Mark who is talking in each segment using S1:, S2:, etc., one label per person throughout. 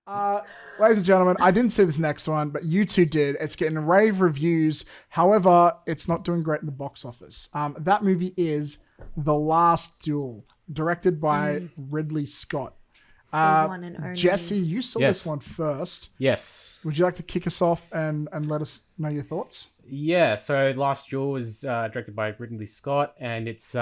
S1: Uh, Ladies and gentlemen, I didn't see this next one, but you two did. It's getting rave reviews. However, it's not doing great in the box office. That movie is The Last Duel, directed by Ridley Scott.
S2: One and only.
S1: Jesse, you saw
S3: Yes.
S1: this one first.
S3: Yes.
S1: Would you like to kick us off and let us know your thoughts?
S3: Yeah, so Last Duel was directed by Ridley Scott, and it's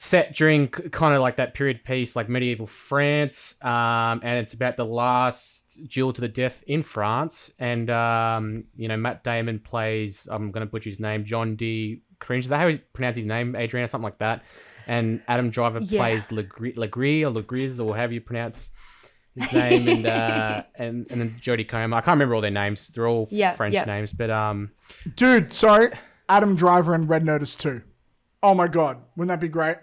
S3: set during kind of like that period piece, like medieval France, and it's about the last duel to the death in France. And Matt Damon plays, I'm going to butcher his name, John D. Cringe. Is that how he pronounce his name, Adrian, or something like that? And Adam Driver plays Legris or Legris, or however you pronounce his name, and then Jodie Comer. I can't remember all their names. They're all French names, but
S1: Dude, sorry, Adam Driver in Red Notice 2. Oh my god, wouldn't that be great?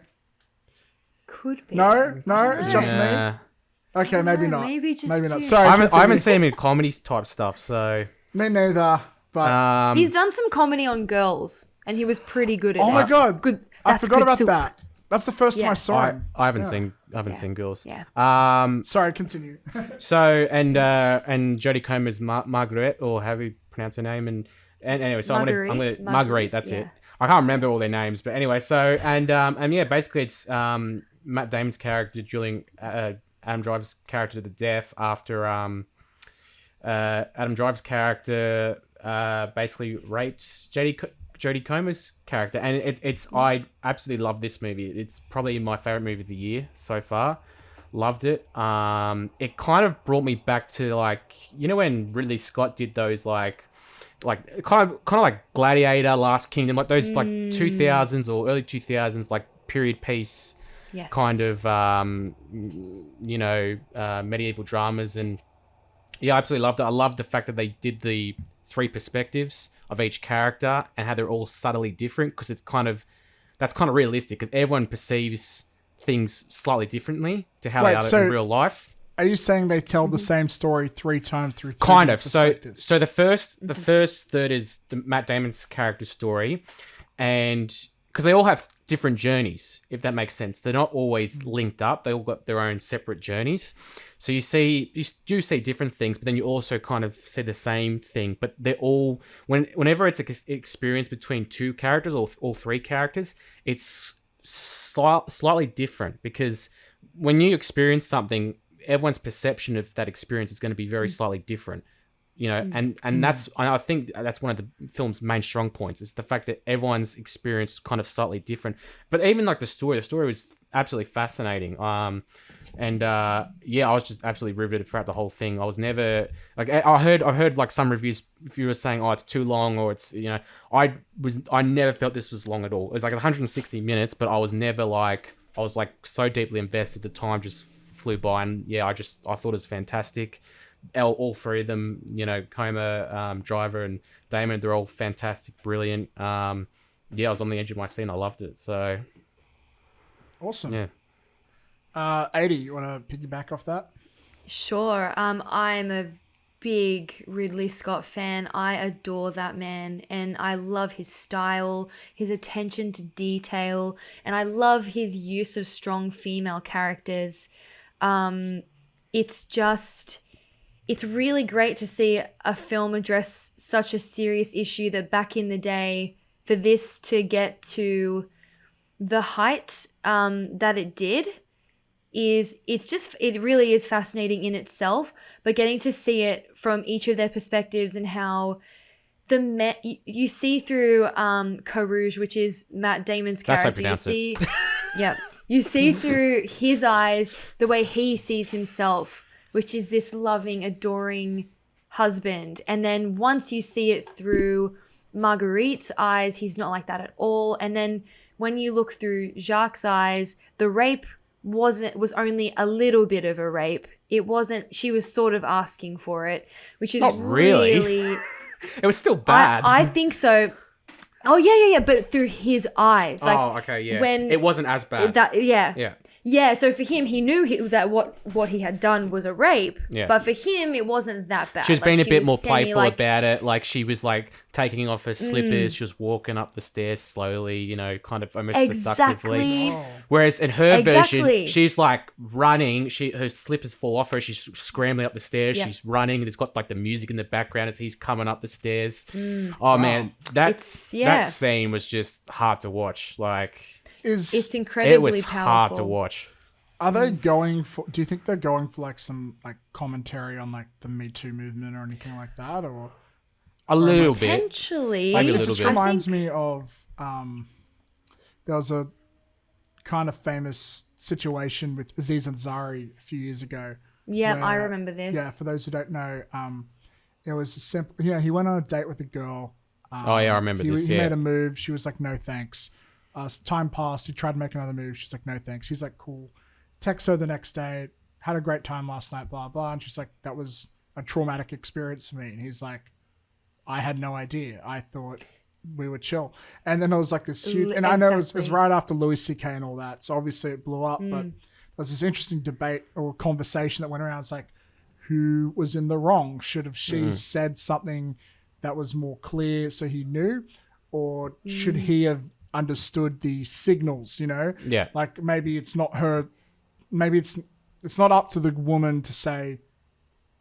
S2: Could be.
S1: No, it's just me. Okay, maybe not.
S2: Maybe just
S1: maybe not.
S2: you.
S1: Sorry,
S3: I haven't seen him in comedy type stuff, so
S1: me neither. But
S2: He's done some comedy on Girls, and he was pretty good at it.
S1: oh my god,
S2: Good.
S1: I
S2: That's
S1: forgot
S2: good
S1: about
S2: soup.
S1: that. That's the first time I saw
S3: I
S1: him.
S3: haven't seen Girls.
S2: Yeah.
S1: Sorry, continue.
S3: So and Jodie Comer's Margaret, or how you pronounce her name, and anyway, so I'm gonna Marguerite. That's it. I can't remember all their names, but anyway. So and yeah, basically it's Matt Damon's character dueling Adam Driver's character to the death after Adam Driver's character basically raped Jodie Comer's character, and I absolutely love this movie. It's probably my favorite movie of the year so far. Loved it. It kind of brought me back to like when Ridley Scott did those like kind of like Gladiator, Last Kingdom, like those like 2000s or early 2000s like period piece kind of medieval dramas, and yeah, I absolutely loved it. I loved the fact that they did the 3 perspectives of each character and how they're all subtly different, because that's kind of realistic, because everyone perceives things slightly differently to how they are in real life.
S1: Are you saying they tell the same story 3 times through 3
S3: kind of
S1: perspectives?
S3: So the first third is the Matt Damon's character story, and because they all have different journeys, if that makes sense. They're not always linked up. They all got their own separate journeys. So you do see different things, but then you also kind of see the same thing. But they're all, whenever it's an experience between 2 characters or all 3 characters, it's slightly different, because when you experience something, everyone's perception of that experience is going to be very slightly different. And that's, I think that's one of the film's main strong points, is the fact that everyone's experience is kind of slightly different. But even like the story was absolutely fascinating. I was just absolutely riveted throughout the whole thing. I was never like, I heard like some reviewers saying, oh, it's too long, or it's, I never felt this was long at all. It was like 160 minutes, but I was never like, I was like so deeply invested, the time just flew by. And yeah, I thought it was fantastic. All 3 of them, Comer, Driver, and Damon, they're all fantastic, brilliant. I was on the edge of my seat. I loved it. So
S1: awesome.
S3: Yeah.
S1: 80, you want to piggyback off that?
S2: Sure. I'm a big Ridley Scott fan. I adore that man, and I love his style, his attention to detail, and I love his use of strong female characters. It's really great to see a film address such a serious issue that back in the day, for this to get to the height that it did, it really is fascinating in itself. But getting to see it from each of their perspectives, and how you see through Carouge, which is Matt Damon's character. You see through his eyes the way he sees himself, which is this loving, adoring husband. And then once you see it through Marguerite's eyes, he's not like that at all. And then when you look through Jacques' eyes, the rape was only a little bit of a rape. It wasn't, she was sort of asking for it, which is
S3: not really. It was still bad.
S2: I think so. Oh, yeah, but through his eyes. Like,
S3: okay, yeah. When it wasn't as bad.
S2: Yeah. Yeah, so for him, he knew that what he had done was a rape.
S3: Yeah.
S2: But for him, it wasn't that bad.
S3: She was being a bit more playful
S2: like,
S3: about it. Like, she was, like, taking off her slippers. She was walking up the stairs slowly, you know, kind of almost seductively.
S2: Oh.
S3: Whereas in her version, she's, like, running. Her slippers fall off her. She's scrambling up the stairs. She's running. There's got, like, the music in the background as he's coming up the stairs. Man, that scene was just hard to watch. Like...
S2: It's incredibly
S3: It was
S2: powerful.
S3: hard to watch.
S1: Are they going for? Do you think they're going for like some like commentary on like the Me Too movement or anything like that, or
S3: a little bit?
S2: Potentially,
S1: like, it just reminds me of there was a kind of famous situation with Aziz Ansari a few years ago.
S2: Yeah, I remember this.
S1: Yeah, for those who don't know, it was a simple. You know, he went on a date with a girl.
S3: I remember this.
S1: He made a move. She was like, "No, thanks." Time passed. He tried to make another move. She's like, "No, thanks." He's like, "Cool." Text her the next day. Had a great time last night. Blah blah. And she's like, "That was a traumatic experience for me." And he's like, "I had no idea. I thought we were chill." And then it was like this huge. And I know it was right after Louis C.K. and all that. So obviously it blew up. But there was this interesting debate or conversation that went around. It's like, who was in the wrong? Should have she said something that was more clear so he knew, or should he have understood the signals, you know?
S3: Yeah.
S1: Like maybe it's not her, maybe it's not up to the woman to say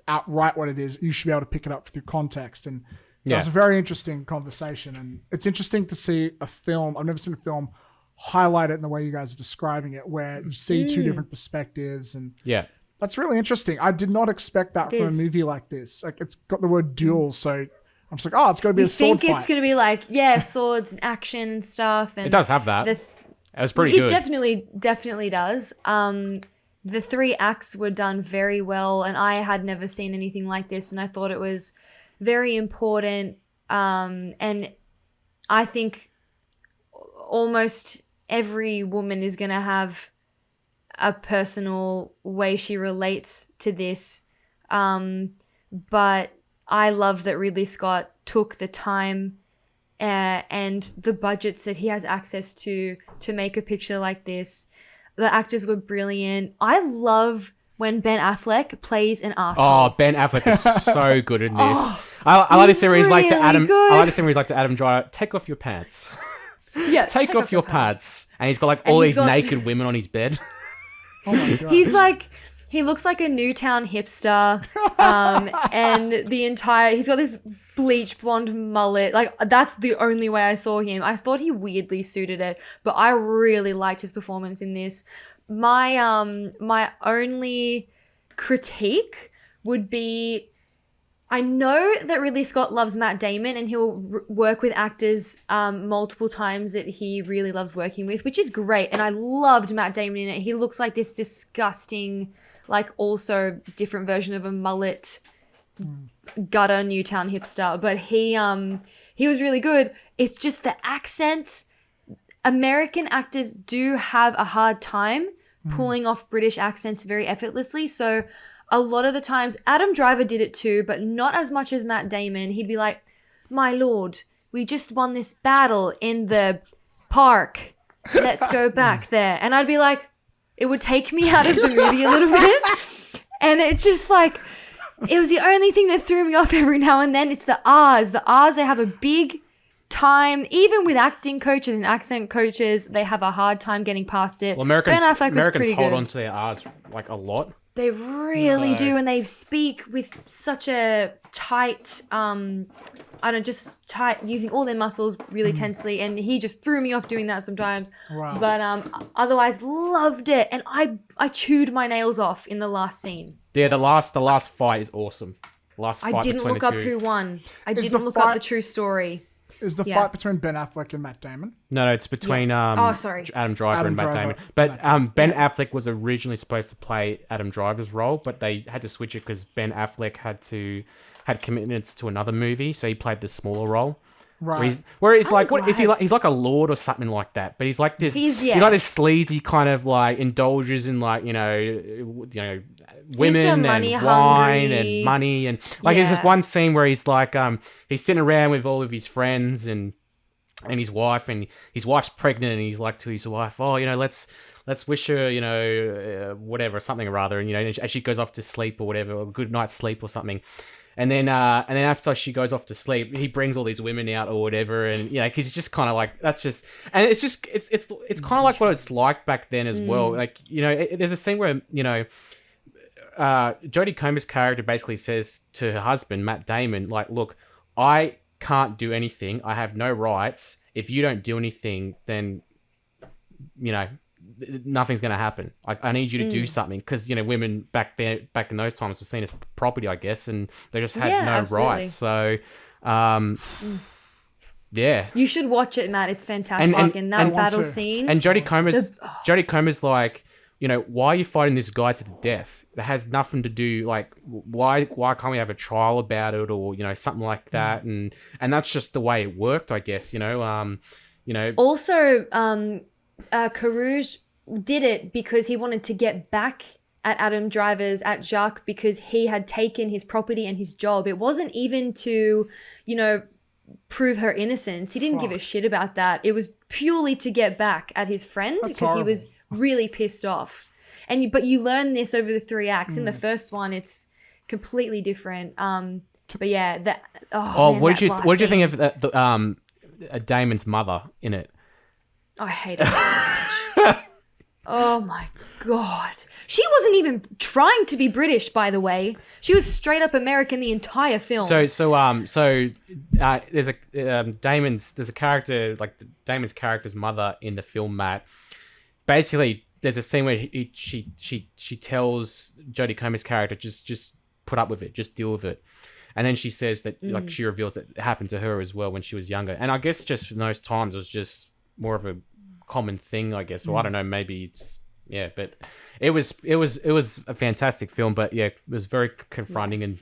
S1: outright what it is. You should be able to pick it up through context. And that was a very interesting conversation. And it's interesting to see a film. I've never seen a film highlight it in the way you guys are describing it, where you see two different perspectives. And that's really interesting. I did not expect that from a movie like this. Like, it's got the word duel, so I'm just like, oh, it's going to be a sword fight.
S2: You think it's going to be like, swords and action and stuff. And
S3: it does have that. It was pretty good.
S2: It definitely does. The 3 acts were done very well, and I had never seen anything like this, and I thought it was very important. And I think almost every woman is going to have a personal way she relates to this. But I love that Ridley Scott took the time and the budgets that he has access to make a picture like this. The actors were brilliant. I love when Ben Affleck plays an asshole.
S3: Oh, Ben Affleck is so good in this. I like this series like to Adam.
S2: Good.
S3: I like the series like to Adam Driver. Take off your pants.
S2: Yeah,
S3: take off your pants. And he's got like all these naked women on his bed.
S1: Oh my God.
S2: He looks like a Newtown hipster, and he's got this bleach blonde mullet. Like, that's the only way I saw him. I thought he weirdly suited it, but I really liked his performance in this. My only critique would be, I know that Ridley Scott loves Matt Damon and he'll work with actors multiple times that he really loves working with, which is great. And I loved Matt Damon in it. He looks like this disgusting, like, also different version of a mullet gutter Newtown hipster. But he was really good. It's just the accents. American actors do have a hard time pulling off British accents very effortlessly. So a lot of the times, Adam Driver did it too, but not as much as Matt Damon. He'd be like, "My lord, we just won this battle in the park. Let's go back there." And I'd be like, it would take me out of the movie a little bit. And it's just like, it was the only thing that threw me off every now and then. It's the R's. The R's, they have a big time, even with acting coaches and accent coaches, they have a hard time getting past it.
S3: Well, Americans hold on to their R's like a lot.
S2: They really do, and they speak with such a tight, using all their muscles really tensely, and he just threw me off doing that sometimes.
S1: Wow.
S2: But otherwise, loved it, and I chewed my nails off in the last scene.
S3: Yeah, the last fight is awesome.
S2: I didn't look up who won. I didn't look up the true story.
S1: Is the fight between Ben Affleck and Matt Damon?
S3: No, it's between Adam Driver and Matt Damon. But Ben Affleck was originally supposed to play Adam Driver's role, but they had to switch it because Ben Affleck had commitments to another movie, so he played the smaller role.
S1: Right.
S3: Where he's like, what is he like? He's like a lord or something like that. But he's like this. He's like this sleazy kind of like indulges in like women and wine and money and like there's this one scene where he's like he's sitting around with all of his friends and and his wife's pregnant, and he's like to his wife, oh, let's wish her, whatever, something or other, and as she goes off to sleep or whatever, or a good night's sleep or something. And then after she goes off to sleep, he brings all these women out or whatever, and because he's just kind of like, that's just, and it's just it's kind of like what it's like back then as well. Like there's a scene where Jodie Comer's character basically says to her husband Matt Damon, like, look, I can't do anything. I have no rights. If you don't do anything, then nothing's going to happen. I need you to do something, because women back in those times were seen as property, I guess, and they just had no
S2: absolutely.
S3: rights. So yeah,
S2: you should watch it, Matt. It's fantastic. And that battle scene,
S3: and Jodie Comer's like, why are you fighting this guy to the death? It has nothing to do, like, why can't we have a trial about it, or something like that? And that's just the way it worked, I guess.
S2: Also, Carouge did it because he wanted to get back at Adam Driver's, at Jacques, because he had taken his property and his job. It wasn't even to, prove her innocence. He didn't give a shit about that. It was purely to get back at his friend, because he was really pissed off. But you learn this over the 3 acts. In the first one, it's completely different. But yeah, that.
S3: What did you think of Damon's mother in it?
S2: I hate it so much. Oh my God. She wasn't even trying to be British, by the way. She was straight up American the entire film.
S3: There's a character, like Damon's character's mother in the film, Matt. Basically, there's a scene where she tells Jodie Comer's character, just put up with it, just deal with it. And then she says that, like, she reveals that it happened to her as well when she was younger. And I guess just in those times, it was just more of a common thing, I guess. Or I don't know, maybe it's, but it was a fantastic film, but yeah, it was very confronting in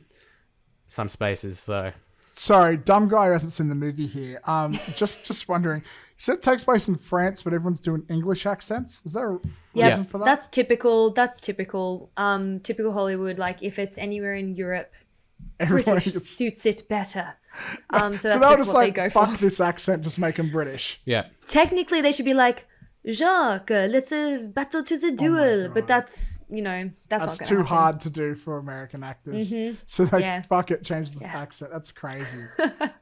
S3: some spaces. So
S1: sorry, dumb guy who hasn't seen the movie here. Just wondering. You said it takes place in France, but everyone's doing English accents. Is there a reason for that?
S2: That's typical. Typical Hollywood. Like, if it's anywhere in Europe, British suits it better. So that's just what they go for.
S1: Fuck this accent, just make them British.
S3: Yeah.
S2: Technically, they should be like, Jacques, let's battle to the duel. But that's
S1: that's too hard to do for American actors. So fuck it, change the accent. That's crazy.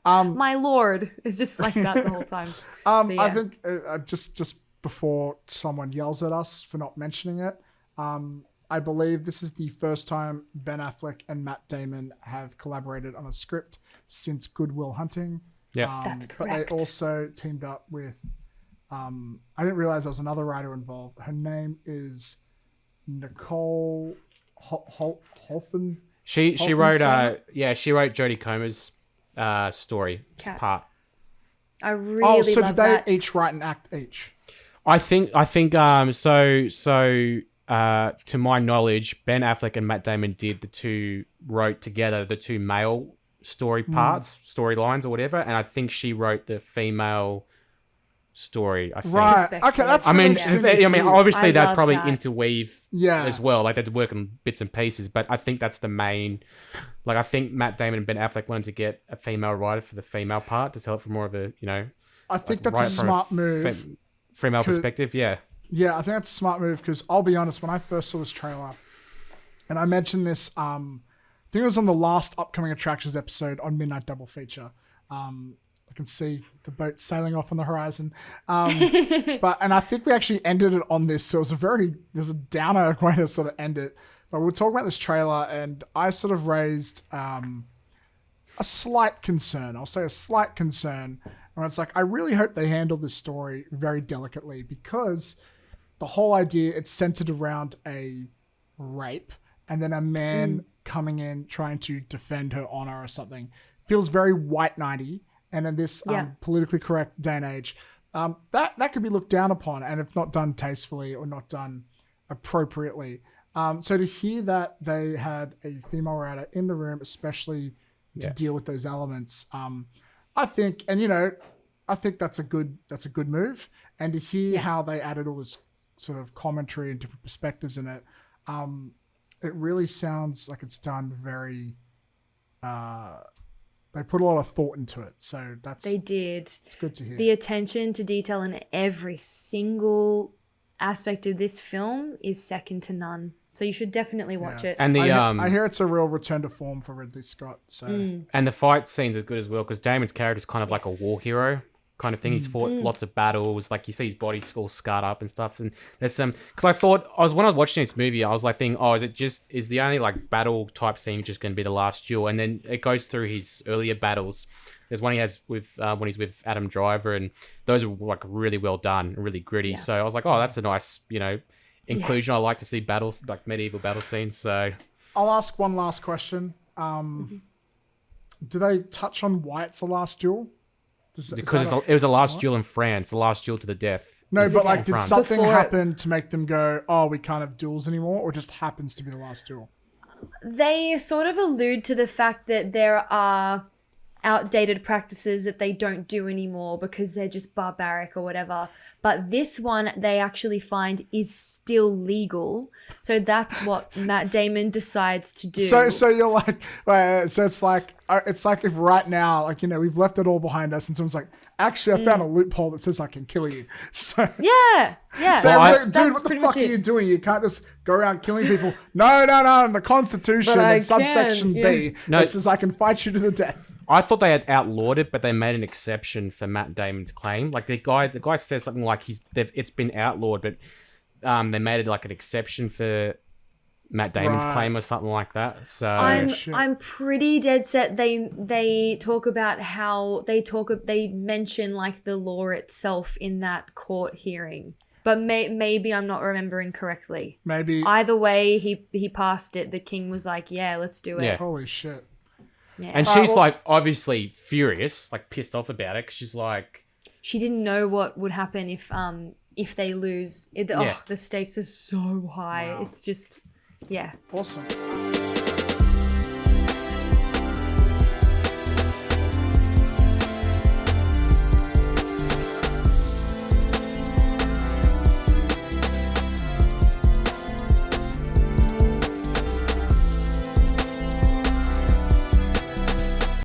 S2: My lord, it's just like that the whole time.
S1: I think just before someone yells at us for not mentioning it, I believe this is the first time Ben Affleck and Matt Damon have collaborated on a script since Good Will Hunting.
S3: Yeah,
S2: that's correct.
S1: But they also teamed up with, I didn't realize there was another writer involved. Her name is Nicole Holfen.
S3: She wrote Jodie Comer's story part.
S2: I really love that.
S1: So did they each write an act each?
S3: I think to my knowledge, Ben Affleck and Matt Damon wrote together the two male story parts, storylines or whatever, and I think she wrote the female story. I think.
S1: Right. Okay, that's.
S3: Obviously they'd probably interweave
S1: Yeah.
S3: as well. Like they'd work on bits and pieces, but I think that's the main. Like I think Matt Damon and Ben Affleck wanted to get a female writer for the female part to tell it from more of a, you know.
S1: I think that's a smart move.
S3: Female perspective, yeah.
S1: Yeah, I think that's a smart move because I'll be honest, when I first saw this trailer, and I mentioned this, I think it was on the last upcoming attractions episode on Midnight Double Feature. I can see the boat sailing off on the horizon. And I think we actually ended it on this, so it was a downer way to sort of end it. But we were talking about this trailer, and I sort of raised a slight concern. I'll say a slight concern. And it's like, I really hope they handle this story very delicately because the whole idea, it's centered around a rape and then a man coming in trying to defend her honor or something. Feels very white knighty. And in this politically correct day and age, that could be looked down upon, and if not done tastefully or not done appropriately. So to hear that they had a female writer in the room, especially to deal with those elements, I think, and I think that's a good move. And to hear how they added all this sort of commentary and different perspectives in it, it really sounds like it's done very They put a lot of thought into it, so
S2: They did.
S1: It's good to hear.
S2: The attention to detail in every single aspect of this film is second to none. So you should definitely watch it.
S3: And
S1: I hear it's a real return to form for Ridley Scott. So
S3: and the fight scenes are good as well because Damon's character is kind of like a war hero kind of thing. He's fought lots of battles. Like you see his body all scarred up and stuff. And there's some because I thought when I was watching this movie, I was like thinking, is the only like battle type scene just going to be the Last Duel? And then it goes through his earlier battles. There's one he has with when he's with Adam Driver, and those are like really well done, really gritty. Yeah. So I was like, that's a nice, inclusion. I like to see battles, like medieval battle scenes. So
S1: I'll ask one last question. Do they touch on why it's the Last Duel?
S3: Because it was a Last Duel in France, the Last Duel to the death.
S1: No, but like, did something happen to make them go, we can't have duels anymore, or just happens to be the Last Duel?
S2: They sort of allude to the fact that there are outdated practices that they don't do anymore because they're just barbaric or whatever. But this one they actually find is still legal. So that's what Matt Damon decides to do.
S1: So you're like, so it's like if right now, like, we've left it all behind us and someone's like, actually I found a loophole that says I can kill you. So
S2: yeah.
S1: So dude, what the fuck are you doing? You can't just go around killing people. No. In the Constitution, in subsection B, it says I can fight you to the death.
S3: I thought they had outlawed it, but they made an exception for Matt Damon's claim. Like the guy says something like it's been outlawed, but they made it like an exception for Matt Damon's claim or something like that. So
S2: I'm pretty dead set. They talk about how they mention like the law itself in that court hearing. But maybe I'm not remembering correctly.
S1: Maybe
S2: either way, he passed it. The king was like, "Yeah, let's do it."
S3: Yeah.
S1: Holy shit.
S2: Yeah.
S3: And she's like obviously furious, like pissed off about it. 'Cause she's like,
S2: she didn't know what would happen if they lose. The stakes are so high. Wow. It's just, yeah.
S1: Awesome.